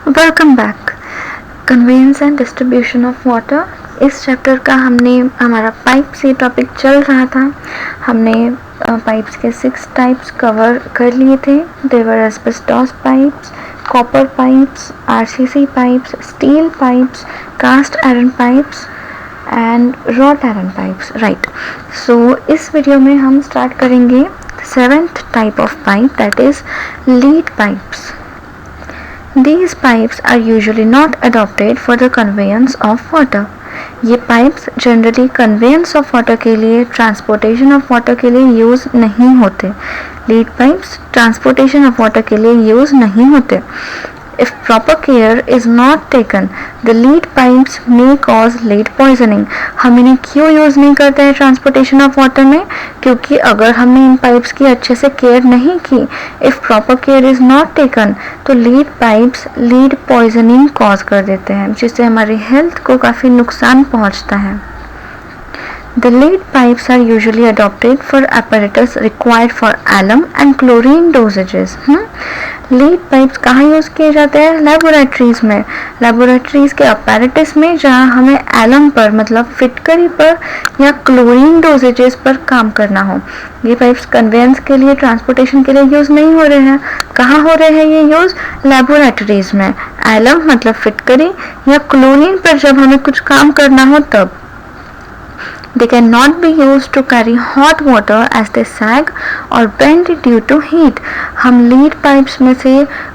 Welcome back. Conveyance and distribution of water, इस chapter का हमारा पाइप से टॉपिक चल रहा था। हमने पाइप्स के 6 टाइप्स कवर कर लिए थे। देवर asbestos pipes, copper pipes, RCC pipes, steel pipes, cast iron pipes and wrought iron pipes, right. So इस वीडियो में हम स्टार्ट करेंगे 7th type of pipe, that is lead pipes. These pipes are usually not adopted for the conveyance of water. ये pipes generally conveyance of water के लिए, transportation of water के लिए use नहीं होते. Lead pipes transportation of water के लिए use नहीं होते. If proper care is not taken, the lead pipes may cause lead poisoning. हम इन्हें क्यों यूज़ नहीं करते हैं ट्रांसपोर्टेशन ऑफ वाटर में? क्योंकि अगर हमने इन पाइप्स की अच्छे से केयर नहीं की, if proper care is not taken, तो lead pipes lead poisoning cause कर देते हैं, जिससे हमारी हेल्थ को काफ़ी नुकसान पहुंचता है. The lead pipes are usually adopted for apparatus required for alum and chlorine dosages. Lead pipes कहाँ यूज़ किए जाते हैं? लेबोरेटरीज में. लेबोरेटरीज के अपैरेटस में जहाँ हमें एलम पर, मतलब फिटकरी पर या क्लोरीन डोजेजेस पर काम करना हो. ये पाइप्स कन्वेंस के लिए, ट्रांसपोर्टेशन के लिए यूज़ नहीं हो रहे हैं. कहाँ हो रहे हैं ये यूज़? लेबोरेटरीज में. एलम मतलब फिटकरी या क्लोरीन पर जब हमें कुछ काम करना हो तब. They cannot be used to carry hot water as they sag or bend due to heat. हम लीड पाइप्स में से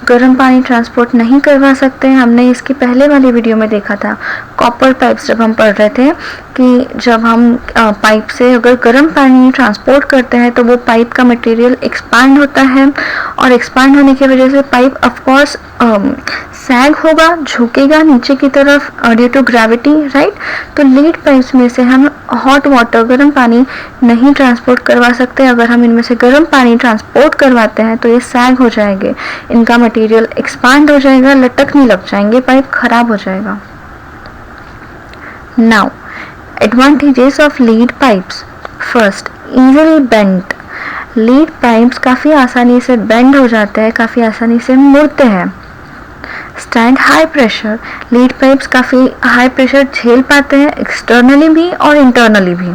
गर्म पानी ट्रांसपोर्ट नहीं करवा सकते. हमने इसकी पहले वाली वीडियो में देखा था, कॉपर पाइप्स जब हम पढ़ रहे थे, कि जब हम पाइप से अगर गर्म पानी ट्रांसपोर्ट करते हैं तो वो पाइप का मटेरियल एक्सपांड होता है, और एक्सपांड होने की वजह से पाइप ऑफकोर्स सैग होगा, झुकेगा नीचे की तरफ ड्यू टू ग्रेविटी, राइट. तो लीड पाइप्स में से हम हॉट वाटर, गर्म पानी नहीं ट्रांसपोर्ट करवा सकते. अगर हम इनमें से गर्म पानी ट्रांसपोर्ट करवाते हैं तो ये सैग हो जाएंगे, इनका मटेरियल एक्सपांड हो जाएगा, लटकने लग जाएंगे, पाइप खराब हो जाएगा. Now advantages of lead pipes. First, easily bent. Lead pipes काफ़ी आसानी से बेंड हो जाते हैं, काफ़ी आसानी से मुड़ते हैं. Stand high pressure. Lead pipes काफ़ी हाई प्रेशर झेल पाते हैं, एक्सटर्नली भी और इंटरनली भी.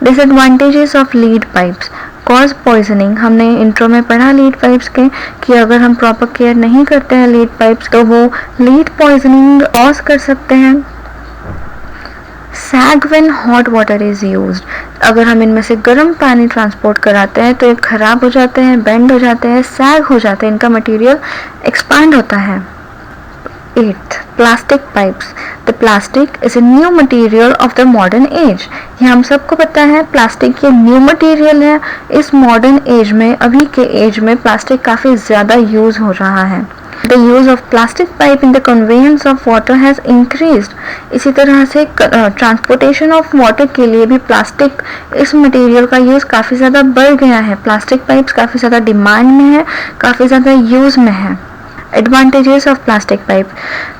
Disadvantages of lead pipes. Cause poisoning. हमने इंट्रो में पढ़ा लीड पाइप्स के कि अगर हम प्रॉपर केयर नहीं करते हैं लीड पाइप्स तो वो लीड पॉइजनिंग कॉज कर सकते हैं. Sag when hot water is used. अगर हम इनमें से गर्म पानी ट्रांसपोर्ट कराते हैं तो ये खराब हो जाते हैं, बेंड हो जाते हैं, सैग हो जाते हैं, इनका मटेरियल एक्सपांड होता है. 8th, plastic pipes. The plastic is a new material of the modern age. ये हम सबको पता है, प्लास्टिक ये न्यू मटेरियल है. इस मॉडर्न एज में, अभी के एज में प्लास्टिक काफ़ी ज़्यादा यूज़ हो रहा है. The use of plastic pipe in the conveyance of water has increased. इसी तरह से ट्रांसपोर्टेशन ऑफ वाटर के लिए भी प्लास्टिक, इस मटेरियल का यूज़ काफ़ी ज़्यादा बढ़ गया है. प्लास्टिक पाइप्स काफ़ी ज़्यादा डिमांड में है, काफ़ी ज़्यादा यूज़ में है. Advantages of plastic pipe.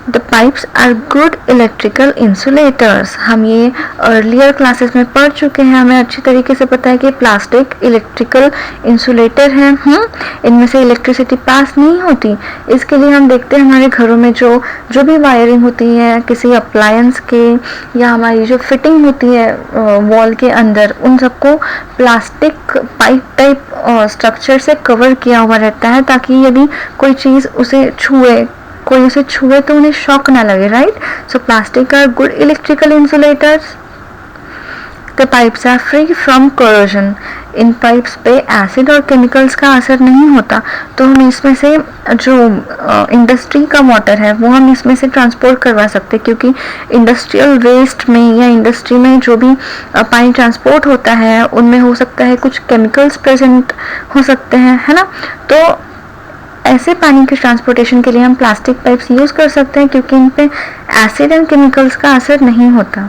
The pipes are good electrical insulators. हम ये अर्लियर क्लासेस में पढ़ चुके हैं, हमें अच्छी तरीके से पता है कि प्लास्टिक इलेक्ट्रिकल इंसुलेटर है. इनमें से इलेक्ट्रिसिटी पास नहीं होती. इसके लिए हम देखते हैं हमारे घरों में जो भी वायरिंग होती है किसी अप्लायंस के, या हमारी जो फिटिंग होती है वॉल के अंदर, उन सबको प्लास्टिक पाइप टाइप स्ट्रक्चर से कवर किया हुआ रहता है, ताकि यदि कोई चीज़ कोई उसे छुए तो उन्हें शॉक ना लगे, right. So plastic are good electrical insulators. The pipes are free from corrosion. इन पाइप्स पे एसिड और केमिकल्स का असर नहीं होता, तो हम इसमें से जो इंडस्ट्री का वाटर है वो हम इसमें से ट्रांसपोर्ट करवा सकते हैं, क्योंकि इंडस्ट्रियल वेस्ट में या इंडस्ट्री में जो भी पानी ट्रांसपोर्ट होता है उनमें हो सकता है कुछ केमिकल्स प्रेजेंट हो सकते हैं, है ना. तो ऐसे पानी के ट्रांसपोर्टेशन के लिए हम प्लास्टिक पाइप्स यूज़ कर सकते हैं, क्योंकि इन पे एसिड एंड केमिकल्स का असर नहीं होता.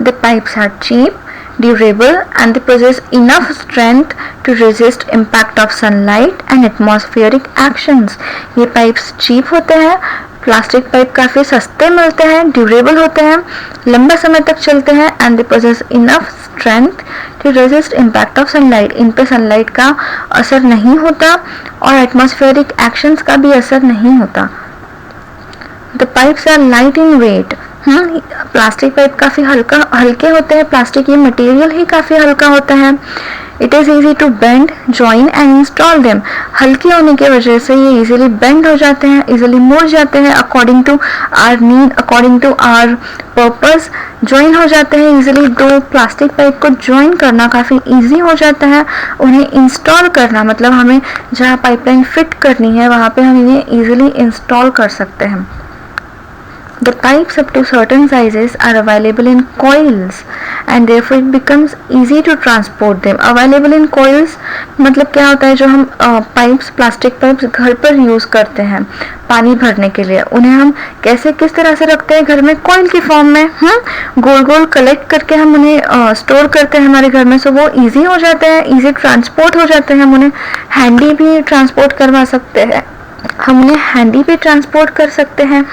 The pipes are cheap, durable and they possess enough strength to resist impact of sunlight and atmospheric actions. ये पाइप्स चीप होते हैं, प्लास्टिक पाइप काफ़ी सस्ते मिलते हैं, ड्यूरेबल होते हैं, लंबा समय तक चलते हैं, and they possess enough strength to resist impact of sunlight, इन पे सनलाइट का असर नहीं होता और एटमॉस्फेरिक एक्शंस का भी असर नहीं होता। The pipes are light in weight, plastic pipe काफ़ी हल्के होते हैं, प्लास्टिक ये मटेरियल ही काफ़ी हल्का होता है। It is easy to bend, join and install them, हल्के होने की वजह से ये इजीली बेंड हो जाते हैं, इजीली मुड़ जाते हैं, according to our need, according to our purpose join हो जाते हैं इजीली। दो प्लास्टिक पाइप को ज्वाइन करना काफ़ी इजी हो जाता है, उन्हें इंस्टॉल करना मतलब हमें जहाँ पाइपलाइन फिट करनी है वहाँ पे हम इन्हें इजीली इंस्टॉल कर सकते हैं। The pipes up to certain sizes are available in coils and therefore it becomes easy to transport them. Available in coils मतलब क्या होता है, जो हम पाइप्स, प्लास्टिक पाइप्स घर पर यूज़ करते हैं पानी भरने के लिए, उन्हें हम कैसे किस तरह से रखते हैं घर में, कॉइल की फॉर्म में, गोल गोल कलेक्ट करके हम उन्हें स्टोर करते हैं हमारे घर में, सो वो इजी हो जाते हैं, इजी ट्रांसपोर्ट हो जाते हैं, हम उन्हें हैंडी भी ट्रांसपोर्ट करवा सकते हैं, हम उन्हें हैंडी भी ट्रांसपोर्ट कर सकते हैं।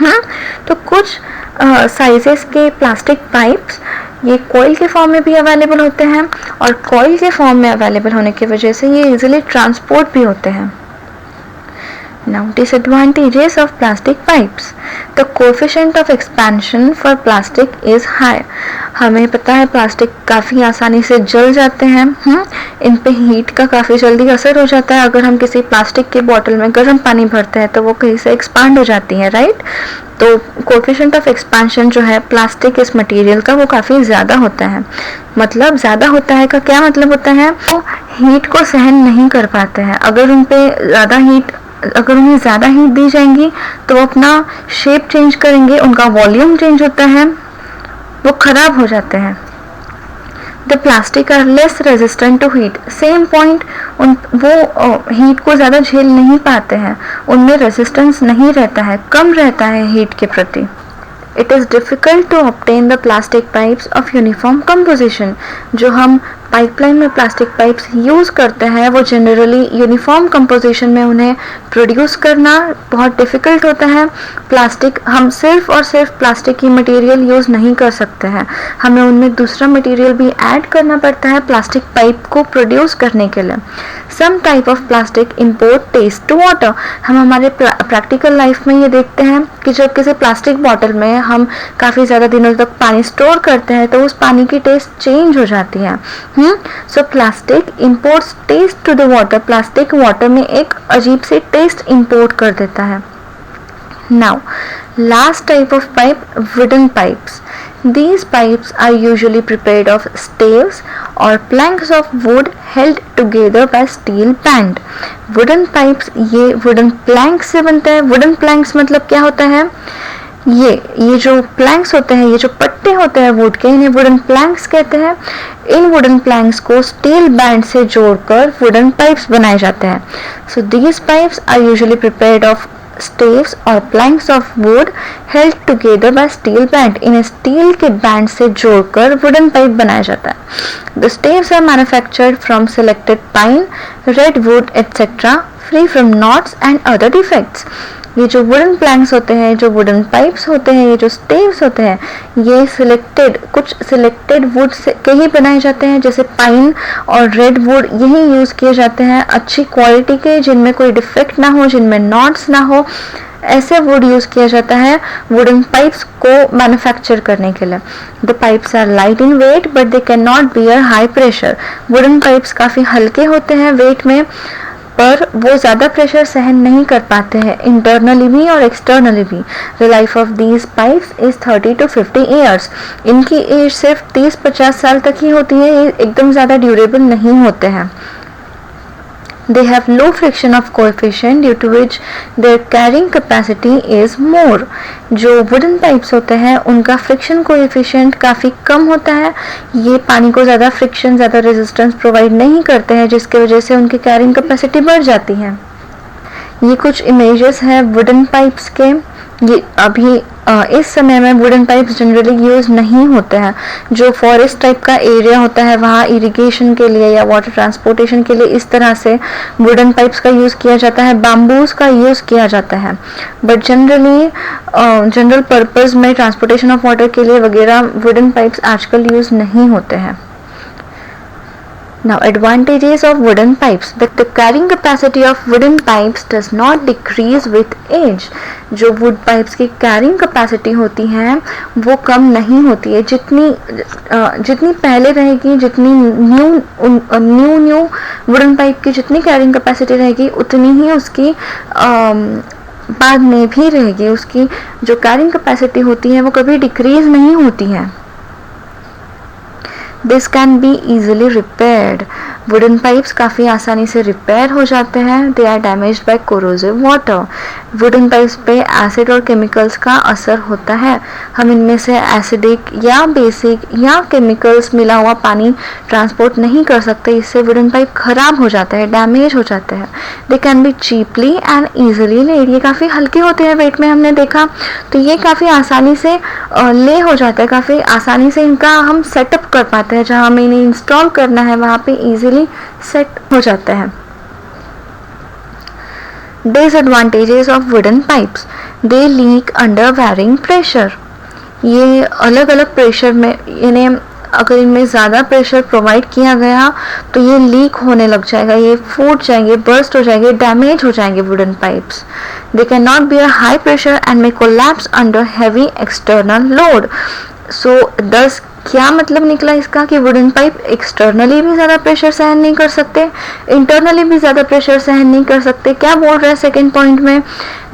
तो कुछ साइजेस के प्लास्टिक पाइप्स ये कॉइल के फॉर्म में भी अवेलेबल होते हैं और कॉइल के फॉर्म में अवेलेबल होने की वजह से ये इजीली ट्रांसपोर्ट भी होते हैं। Now disadvantages of plastic pipes. The coefficient of expansion for plastic is high. हमें पता है प्लास्टिक काफ़ी आसानी से जल जाते हैं, इन पे हीट का काफ़ी जल्दी असर हो जाता है। अगर हम किसी प्लास्टिक के बॉटल में गर्म पानी भरते हैं तो वो कहीं से एक्सपांड हो जाती है, राइट। तो कोफिशिएंट ऑफ एक्सपांशन जो है प्लास्टिक इस मटेरियल का वो काफ़ी ज़्यादा होता है। मतलब ज़्यादा होता है का क्या मतलब होता है, वो हीट को सहन नहीं कर पाते हैं। अगर उन्हें ज़्यादा हीट दी जाएंगी तो वो अपना शेप चेंज करेंगे, उनका वॉल्यूम चेंज होता है, वो ख़राब हो जाते हैं। The plastic are less resistant to heat, same point, वो हीट को ज़्यादा झेल नहीं पाते हैं, उनमें रेजिस्टेंस नहीं रहता है, कम रहता है हीट के प्रति। It is difficult to obtain the plastic pipes of uniform composition. जो हम पाइपलाइन में प्लास्टिक पाइप्स यूज़ करते हैं वो जनरली यूनिफॉर्म कंपोजिशन में उन्हें प्रोड्यूस करना बहुत डिफ़िकल्ट होता है। प्लास्टिक, हम सिर्फ और सिर्फ प्लास्टिक की मटेरियल यूज़ नहीं कर सकते हैं, हमें उनमें दूसरा मटेरियल भी ऐड करना पड़ता है प्लास्टिक पाइप को प्रोड्यूस करने के लिए। Some type of plastic impart taste to water, हम हमारे प्रैक्टिकल लाइफ में ये देखते हैं कि जब किसी प्लास्टिक बॉटल में हम काफ़ी ज़्यादा दिनों तक पानी स्टोर करते हैं तो उस पानी की टेस्ट चेंज हो जाती है। So plastic imparts taste to the water, plastic water में एक अजीब सी टेस्ट इम्पोर्ट कर देता है। Now last type of pipe, wooden pipes. These pipes are usually prepared of staves or planks of wood held together by steel band. Wooden pipes ये wooden planks से बनते हैं. Wooden planks मतलब क्या होता है, ये जो planks होते हैं, ये जो पट्टे होते हैं wood के, इन्हें wooden planks कहते हैं. इन wooden planks को steel band से जोड़कर wooden pipes बनाए जाते हैं. So these pipes are usually prepared of staves और planks of wood held together by steel band. इन्हें स्टील के बैंड से जोड़कर वुडन पाइप बनाया जाता है. The staves are manufactured from selected pine, redwood etc. free from knots and other defects. ये जो वुडन प्लैंक्स होते हैं, जो वुडन पाइप्स होते हैं, ये जो स्टेव्स होते हैं, ये कुछ सिलेक्टेड वुड से के ही बनाए जाते हैं, जैसे पाइन और रेड वुड यही यूज़ किए जाते हैं, अच्छी क्वालिटी के, जिनमें कोई डिफेक्ट ना हो, जिनमें नॉट्स ना हो, ऐसे वुड यूज़ किया जाता है वुडन पाइप्स को मैन्युफैक्चर करने के लिए. The pipes are light in weight but they can not bear high pressure. Wooden pipes काफ़ी हल्के होते हैं वेट में, पर वो ज़्यादा प्रेशर सहन नहीं कर पाते हैं, इंटरनली भी और एक्सटर्नली भी. The life of these pipes is 30 to 50 years. इनकी एज सिर्फ 30-50 साल तक ही होती है, ये एकदम ज़्यादा ड्यूरेबल नहीं होते हैं. They have low friction of coefficient due to which their carrying capacity is more. जो wooden pipes होते हैं उनका friction coefficient काफ़ी कम होता है, ये पानी को ज़्यादा friction, ज़्यादा resistance प्रोवाइड नहीं करते हैं, जिसके वजह से उनकी carrying capacity बढ़ जाती है. ये कुछ images हैं wooden pipes के. ये अभी इस समय में वुडन पाइप्स जनरली यूज़ नहीं होते हैं. जो फॉरेस्ट टाइप का एरिया होता है वहाँ इरिगेशन के लिए या वाटर ट्रांसपोर्टेशन के लिए इस तरह से वुडन पाइप्स का यूज़ किया जाता है, बाम्बूज का यूज़ किया जाता है. बट जनरली जनरल पर्पज़ में ट्रांसपोर्टेशन ऑफ वाटर के लिए वगैरह वुडन पाइप्स आजकल यूज़ नहीं होते हैं. Now, advantages of wooden pipes. The carrying capacity of wooden pipes does not decrease with age. जो wood pipes की carrying capacity होती है वो कम नहीं होती है, जितनी पहले रहेगी, जितनी न्यू wooden pipe की जितनी carrying capacity रहेगी उतनी ही उसकी बाद में भी रहेगी. उसकी जो carrying capacity होती है वो कभी decrease नहीं होती है. This can be easily repaired. Wooden pipes काफ़ी आसानी से रिपेयर हो जाते हैं. They are damaged by corrosive water. Wooden pipes पे एसिड और केमिकल्स का असर होता है. हम इनमें से एसिडिक या बेसिक या केमिकल्स मिला हुआ पानी ट्रांसपोर्ट नहीं कर सकते. इससे वुडन पाइप खराब हो जाता है, डैमेज हो जाते हैं. They can be cheaply and easily laid. ये काफ़ी हल्के होते हैं वेट में, हमने देखा, तो ये काफ़ी आसानी से ले हो जाता है. काफ़ी आसानी से इनका हम सेटअप कर पाते हैं. जहाँ हमें इन्हें इंस्टॉल करना है वहाँ पे इजीली सेट हो जाते हैं. Disadvantages of wooden pipes. They leak under varying pressure. ये अलग अलग प्रेशर में, यानी अगर इनमें ज़्यादा प्रेशर प्रोवाइड किया गया तो ये लीक होने लग जाएगा, ये फूट जाएंगे, बर्स्ट हो जाएंगे, डैमेज हो जाएंगे wooden pipes. They can not bear high pressure and may collapse under heavy external load. So this क्या मतलब निकला इसका कि वुडन पाइप एक्सटर्नली भी ज़्यादा प्रेशर सहन नहीं कर सकते, इंटरनली भी ज़्यादा प्रेशर सहन नहीं कर सकते. क्या बोल रहा है सेकेंड पॉइंट में?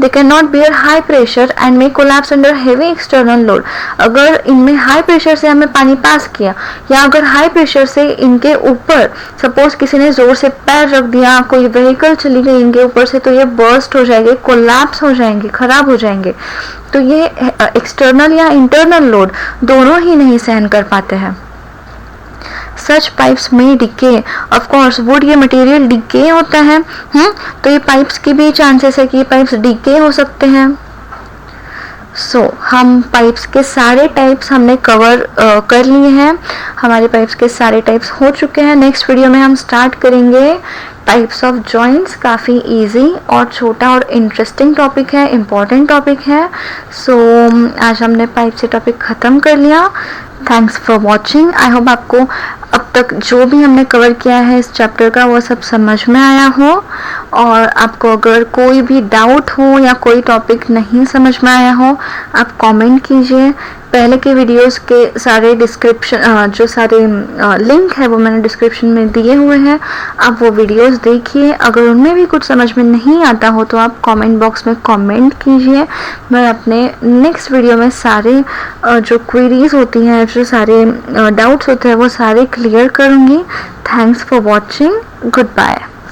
दे can not bear high pressure and may collapse under heavy external load. अगर इनमें हाई प्रेशर से हमें पानी पास किया या अगर हाई प्रेशर से इनके ऊपर सपोज किसी ने ज़ोर से पैर रख दिया, कोई व्हीकल चली गई इनके ऊपर से, तो ये बर्स्ट हो जाएंगे, कोलैप्स हो जाएंगे, खराब हो जाएंगे. तो ये एक्सटर्नल या इंटरनल लोड दोनों ही नहीं सहन कर पाते हैं. सच पाइप्स में डिके. ऑफ कोर्स वुड ये मटेरियल डिके होता है, तो ये पाइप्स की भी चांसेस है कि ये पाइप्स डिके हो सकते हैं. हम पाइप्स के सारे टाइप्स हमने कवर कर लिए हैं. हमारे पाइप्स के सारे टाइप्स हो चुके हैं. नेक्स्ट वीडियो में हम स्टार्ट करेंगे टाइप्स ऑफ जॉइंट्स. काफ़ी इजी और छोटा और इंटरेस्टिंग टॉपिक है, इम्पॉर्टेंट टॉपिक है. आज हमने पाइप से टॉपिक ख़त्म कर लिया. Thanks for watching. I hope आपको अब तक जो भी हमने कवर किया है इस चैप्टर का वो सब समझ में आया हो. और आपको अगर कोई भी डाउट हो या कोई टॉपिक नहीं समझ में आया हो आप कमेंट कीजिए. पहले के वीडियोस के सारे डिस्क्रिप्शन, जो सारे लिंक है वो मैंने डिस्क्रिप्शन में दिए हुए हैं. आप वो वीडियोस देखिए. अगर उनमें भी कुछ समझ में नहीं आता हो तो आप कमेंट बॉक्स में कमेंट कीजिए. मैं अपने नेक्स्ट वीडियो में सारे जो क्वेरीज होती हैं, जो सारे डाउट्स होते हैं वो सारे क्लियर करूँगी. Thanks for watching. Good bye.